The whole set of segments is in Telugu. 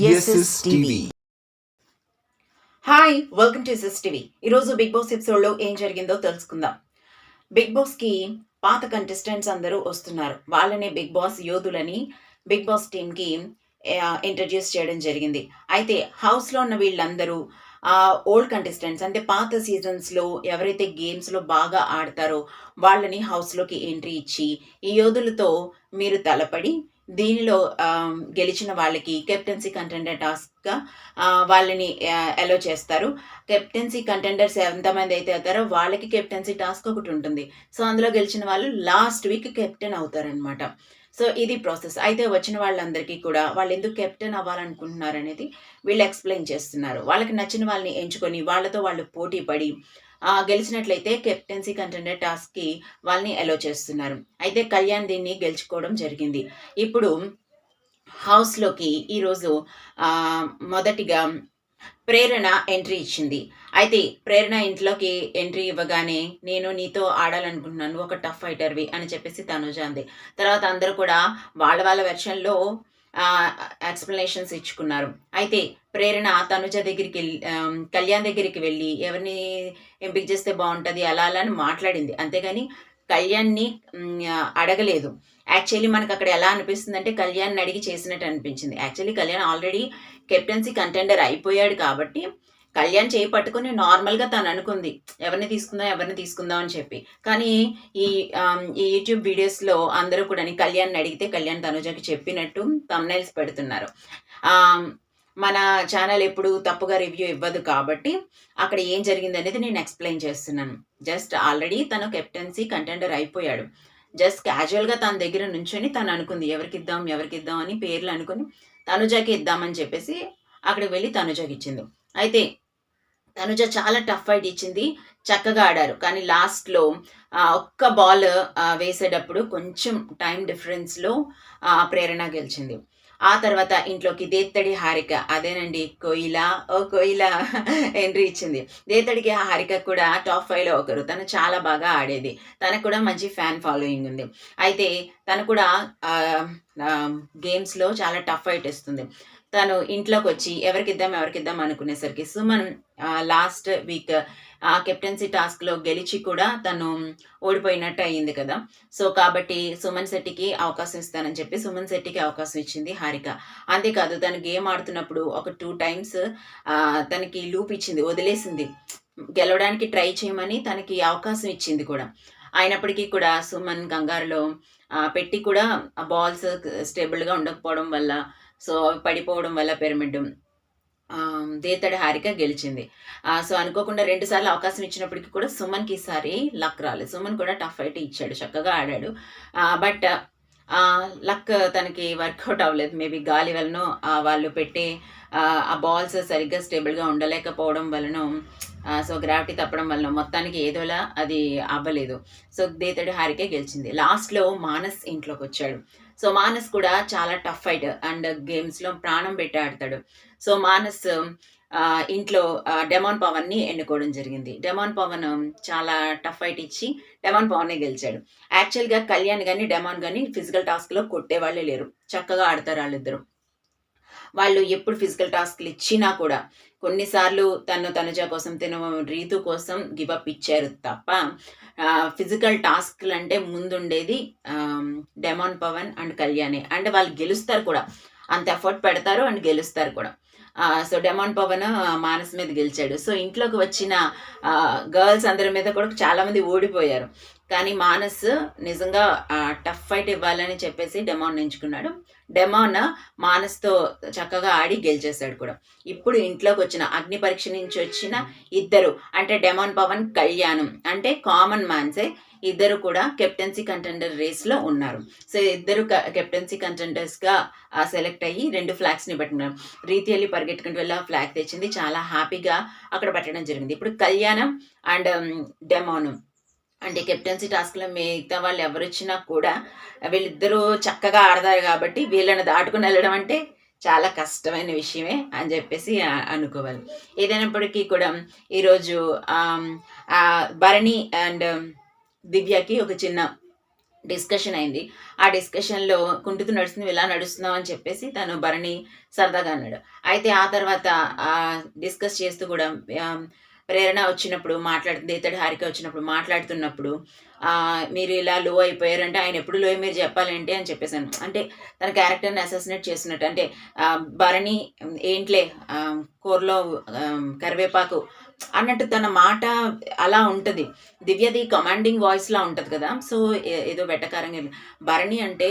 SS TV. Hi, welcome to SS TV. ఈరోజు బిగ్ బాస్ ఎపిసోడ్లో ఏం జరిగిందో తెలుసుకుందాం. బిగ్ బాస్కి పాత కంటెస్టెంట్స్ అందరూ వస్తున్నారు. వాళ్ళని బిగ్ బాస్ యోధులని బిగ్ బాస్ టీమ్కి ఇంట్రడ్యూస్ చేయడం జరిగింది. అయితే హౌస్లో ఉన్న వీళ్ళందరూ ఓల్డ్ కంటెస్టెంట్స్, అంటే పాత సీజన్స్లో ఎవరైతే గేమ్స్లో బాగా ఆడతారో వాళ్ళని హౌస్లోకి ఎంట్రీ ఇచ్చి ఈ యోధులతో మీరు తలపడి దీనిలో గెలిచిన వాళ్ళకి కెప్టెన్సీ కంటెండర్ టాస్క్గా వాళ్ళని అలో చేస్తారు. కెప్టెన్సీ కంటెండర్స్ ఎంతమంది అయితే అవుతారో వాళ్ళకి కెప్టెన్సీ టాస్క్ ఒకటి ఉంటుంది. సో అందులో గెలిచిన వాళ్ళు లాస్ట్ వీక్ కెప్టెన్ అవుతారనమాట. సో ఇది ప్రాసెస్. అయితే వచ్చిన వాళ్ళందరికీ కూడా వాళ్ళు ఎందుకు కెప్టెన్ అవ్వాలనుకుంటున్నారు అనేది వీళ్ళు ఎక్స్ప్లెయిన్ చేస్తున్నారు. వాళ్ళకి నచ్చిన వాళ్ళని ఎంచుకొని వాళ్ళతో వాళ్ళు పోటీ పడి గెలిచినట్లయితే కెప్టెన్సీ కంటెండర్ టాస్క్కి వాళ్ళని అలో చేస్తున్నారు. అయితే కళ్యాణ్ దీన్ని గెలుచుకోవడం జరిగింది. ఇప్పుడు హౌస్లోకి ఈరోజు మొదటిగా ప్రేరణ ఎంట్రీ ఇచ్చింది. అయితే ప్రేరణ ఇంట్లోకి ఎంట్రీ ఇవ్వగానే నేను నీతో ఆడాలనుకుంటున్నాను, ఒక టఫ్ ఫైటర్వి అని చెప్పేసి తనుజ అంది. తర్వాత అందరూ కూడా వాళ్ళ వాళ్ళ వెర్షన్లో ఎక్స్ప్లెనేషన్స్ ఇచ్చుకున్నారు. అయితే ప్రేరణ తనుజ దగ్గరికి వెళ్ళి కళ్యాణ్ దగ్గరికి వెళ్ళి ఎవరిని ఎంపిక చేస్తే బాగుంటుంది అలా అలా అని మాట్లాడింది. అంతేగాని కళ్యాణ్ని అడగలేదు. యాక్చువల్లీ మనకు అక్కడ ఎలా అనిపిస్తుంది అంటే కళ్యాణ్ని అడిగి చేసినట్టు అనిపించింది. Actually Kalyan already captaincy contender అయిపోయాడు కాబట్టి కళ్యాణ్ చేయి పట్టుకుని నార్మల్గా తను అనుకుంది ఎవరిని తీసుకుందాం అని చెప్పి. కానీ ఈ యూట్యూబ్ వీడియోస్లో అందరూ కూడా కళ్యాణ్ని అడిగితే కళ్యాణ్ తనుజకి చెప్పినట్టు థంబ్నైల్స్ పెడుతున్నారు. మన ఛానల్ ఎప్పుడు తప్పుగా రివ్యూ ఇవ్వదు కాబట్టి అక్కడ ఏం జరిగింది అనేది నేను ఎక్స్ప్లెయిన్ చేస్తున్నాను. జస్ట్ ఆల్రెడీ తను కెప్టెన్సీ కంటెండర్ అయిపోయాడు. జస్ట్ క్యాజువల్గా తన దగ్గర నుంచొని తను అనుకుంది ఎవరికి ఇద్దాం అని పేర్లు అనుకుని తనుజకి ఇద్దామని చెప్పేసి అక్కడికి వెళ్ళి తనుజకి ఇచ్చింది. అయితే తనుజ చాలా టఫ్ ఫైట్ ఇచ్చింది, చక్కగా ఆడారు. కానీ లాస్ట్లో ఒక్క బాల్ వేసేటప్పుడు కొంచెం టైం డిఫరెన్స్లో ప్రేరణ గెలిచింది. ఆ తర్వాత ఇంట్లోకి దేత్తడి హారిక, అదేనండి కోయిల ఎంట్రీ ఇచ్చింది. దేత్తడికి హారిక కూడా టాప్ 5లో ఒకరు. తను చాలా బాగా ఆడేది, తనకు కూడా మంచి ఫ్యాన్ ఫాలోయింగ్ ఉంది. అయితే తను కూడా గేమ్స్లో చాలా టఫ్ ఫైట్ ఇస్తుంది. తను ఇంట్లోకి వచ్చి ఎవరికిద్దాం అనుకునేసరికి సుమన్ లాస్ట్ వీక్ కెప్టెన్సీ టాస్క్లో గెలిచి కూడా తను ఓడిపోయినట్టు అయ్యింది కదా. సో కాబట్టి సుమన్ శెట్టికి అవకాశం ఇస్తానని చెప్పి సుమన్ శెట్టికి అవకాశం ఇచ్చింది హారిక. అంతేకాదు తను గేమ్ ఆడుతున్నప్పుడు ఒక 2 times తనకి లూప్ ఇచ్చింది, వదిలేసింది, గెలవడానికి ట్రై చేయమని తనకి అవకాశం ఇచ్చింది కూడా. అయినప్పటికీ కూడా సుమన్ కంగారులో పెట్టి కూడా బాల్స్ స్టేబుల్గా ఉండకపోవడం వల్ల, సో పడిపోవడం వల్ల పిరమిడ్ దేతడి హారిక గెలిచింది. సో అనుకోకుండా 2 సార్లు అవకాశం ఇచ్చినప్పటికీ కూడా సుమన్కి ఈసారి లక్ రాలేదు. సుమన్ కూడా టఫ్ ఫైట్ ఇచ్చాడు, చక్కగా ఆడాడు. బట్ లక్ తనకి వర్కౌట్ అవ్వలేదు. మేబీ గాలి వలన వాళ్ళు పెట్టే ఆ బాల్స్ సరిగ్గా స్టేబుల్గా ఉండలేకపోవడం వలన, సో గ్రావిటీ తప్పడం వలన మొత్తానికి ఏదోలా అది అవ్వలేదు. సో దేతడి హారికే గెలిచింది. లాస్ట్లో మానస్ ఇంట్లోకి వచ్చాడు. సో మానస్ కూడా చాలా టఫ్ ఫైట్ అండ్ గేమ్స్లో ప్రాణం పెట్టి ఆడతాడు. సో మానస్ ఇంట్లో డెమాన్ పవన్ని ఎన్నుకోవడం జరిగింది. డెమాన్ పవన్ చాలా టఫ్ ఫైట్ ఇచ్చి డెమాన్ పవనే గెలిచాడు. యాక్చువల్గా కళ్యాణ్ కానీ డెమాన్ కానీ ఫిజికల్ టాస్క్లో కొట్టేవాళ్ళే లేరు, చక్కగా ఆడతారు వాళ్ళిద్దరు. వాళ్ళు ఎప్పుడు ఫిజికల్ టాస్క్లు ఇచ్చినా కూడా కొన్నిసార్లు తనుజ కోసం రీతు కోసం గివప్ ఇచ్చారు తప్ప ఫిజికల్ టాస్క్లు అంటే ముందుండేది డెమాన్ పవన్ అండ్ కళ్యాణే. అంటే వాళ్ళు గెలుస్తారు కూడా, అంత ఎఫర్ట్ పెడతారు అండ్ గెలుస్తారు కూడా. సో డెమాన్ పవన్ మానస్ మీద గెలిచాడు. సో ఇంట్లోకి వచ్చిన గర్ల్స్ అందరి మీద కూడా చాలామంది ఓడిపోయారు. కానీ మానస్ నిజంగా టఫ్ ఫైట్ ఇవ్వాలని చెప్పేసి డెమాన్ ఎంచుకున్నాడు. డెమాన్ మానస్తో చక్కగా ఆడి గెలిచేశాడు కూడా. ఇప్పుడు ఇంట్లోకి వచ్చిన అగ్ని పరీక్ష నుంచి వచ్చిన ఇద్దరు, అంటే డెమాన్ పవన్ కళ్యాణం అంటే కామన్ మ్యాన్సే, ఇద్దరు కూడా కెప్టెన్సీ కంటెండర్ రేస్లో ఉన్నారు. సో ఇద్దరు కెప్టెన్సీ కంటెండర్స్గా సెలెక్ట్ అయ్యి 2 ఫ్లాగ్స్ని పెట్టినారు. రీతి వెళ్ళి పరిగెట్టుకుంటూ వెళ్ళి ఆ ఫ్లాగ్ తెచ్చింది, చాలా హ్యాపీగా అక్కడ పెట్టడం జరిగింది. ఇప్పుడు కళ్యాణం అండ్ డెమాన్ అంటే కెప్టెన్సీ టాస్క్లో మిగతా వాళ్ళు ఎవరు వచ్చినా కూడా వీళ్ళిద్దరూ చక్కగా ఆడతారు కాబట్టి వీళ్ళని దాటుకుని వెళ్ళడం అంటే చాలా కష్టమైన విషయమే అని చెప్పేసి అనుకోవాలి. ఏదైనప్పటికీ కూడా ఈరోజు భరణి అండ్ దివ్యకి ఒక చిన్న డిస్కషన్ అయింది. ఆ డిస్కషన్‌లో కుంటుతూ నడుస్తుంది, ఇలా నడుస్తున్నావు అని చెప్పేసి తను భరణి సరదాగా అన్నాడు. అయితే ఆ తర్వాత డిస్కస్ చేస్తూ కూడా ఆహ్, ప్రేరణ వచ్చినప్పుడు మాట్లాడుతుంది. ఇతడు హారిక వచ్చినప్పుడు మాట్లాడుతున్నప్పుడు మీరు ఇలా లో అయిపోయారంటే ఆయన ఎప్పుడు లోయో మీరు చెప్పాలేంటి అని చెప్పేసాను. అంటే తన క్యారెక్టర్‌ని అసాసినేట్ చేస్తున్నట్టు. అంటే భరణి ఏంట్లే కూరలో కరివేపాకు అన్నట్టు తన మాట అలా ఉంటది. దివ్యది కమాండింగ్ వాయిస్‌లా ఉంటది కదా! సో, ఏదో వెటకారంగా భరణి అంటే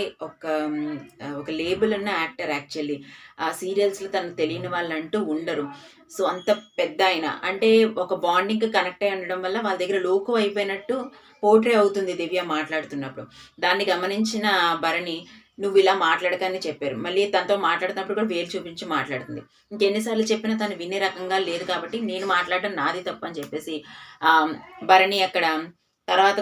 ఒక లేబుల్ ఉన్న యాక్టర్ యాక్చువల్లీ. ఆ సీరియల్స్‌లో తనకు తెలియని వాళ్ళంటూ ఉండరు. సో, అంత పెద్దాయన. అంటే ఒక బాండింగ్‌కి కనెక్ట్ అయ్యి ఉండడం వల్ల వాళ్ళ దగ్గర లోకువ అయిపోయినట్టు పోర్ట్రే అవుతుంది దివ్య మాట్లాడుతున్నప్పుడు. దాన్ని గమనించిన భరణి నువ్విలా మాట్లాడకని చెప్పారు. మళ్ళీ తనతో మాట్లాడుతున్నప్పుడు కూడా వేలు చూపించి మాట్లాడుతుంది. ఇంకెన్ని సార్లు చెప్పినా తను వినే రకంగా లేదు కాబట్టి నేను మాట్లాడడం నాది తప్పని చెప్పేసి భరణి అక్కడ తర్వాత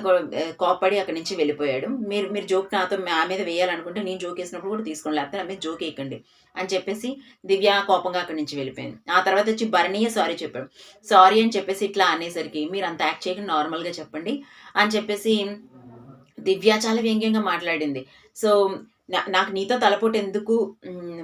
కోప్పడి అక్కడి నుంచి వెళ్ళిపోయాడు. మీరు మీరు జోక్ నాతో నా మీద వేయాలనుకుంటే నేను జోకేసినప్పుడు కూడా తీసుకోండి. లేకపోతే నా మీద జోకేయకండి అని చెప్పేసి దివ్య కోపంగా అక్కడి నుంచి వెళ్ళిపోయింది. ఆ తర్వాత వచ్చి భరణియే సారీ చెప్పాడు. సారీ అని చెప్పేసి ఇట్లా అనేసరికి మీరంత యాక్ట్ చేయకుండా నార్మల్‌గా చెప్పండి అని చెప్పేసి దివ్య చాలా వ్యంగ్యంగా మాట్లాడింది. సో, నాకు నీతో తలపోటు ఎందుకు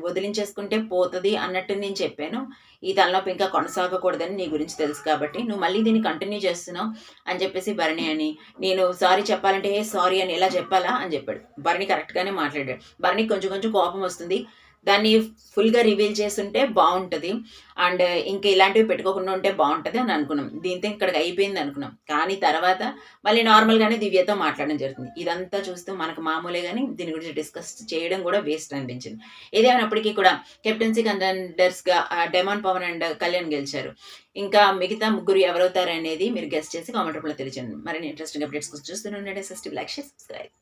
వదిలించేసుకుంటే పోతది అన్నట్టు నేను చెప్పాను. ఈ తలనొప్పి ఇంకా కొనసాగకూడదని నీ గురించి తెలుసు కాబట్టి, నువ్వు మళ్ళీ దీన్ని కంటిన్యూ చేస్తున్నావు అని చెప్పేసి భరణి అని, నేను సారీ చెప్పాలంటే సారీ అని ఇలా చెప్పాలా అని చెప్పాడు. భరణి కరెక్ట్‌గానే మాట్లాడాడు. భరణికి కొంచెం కొంచెం కోపం వస్తుంది. దాన్ని ఫుల్‌గా రివీల్ చేసుంటే బావుంటది. అండ్ ఇంక ఇలాంటివి పెట్టుకోకుండా ఉంటే బావుంటది అని అనుకున్నాం. దీంతో ఇక్కడికి అయిపోయింది అనుకున్నాం. కానీ తర్వాత మళ్ళీ నార్మల్‌గానే దివ్యతో మాట్లాడడం జరుగుతుంది. ఇదంతా చూస్తూ మనకు మామూలే గాని దీని గురించి డిస్కస్ చేయడం కూడా వేస్ట్ అనిపించింది. ఏదేమైనప్పటికీ కూడా కెప్టెన్సీ కంటెండర్స్‌గా డెమాన్ పవన్ అండ్ కళ్యాణ్ గెలిచారు. ఇంకా మిగతా ముగ్గురు ఎవరవుతారనేది మీరు గెస్ చేసి కామెంట్ రూపంలో తెలియజేయండి. మరిన్ని ఇంట్రెస్టింగ్ అప్డేట్స్ కోసం చూస్తూనే ఉండండి. Like, share, subscribe.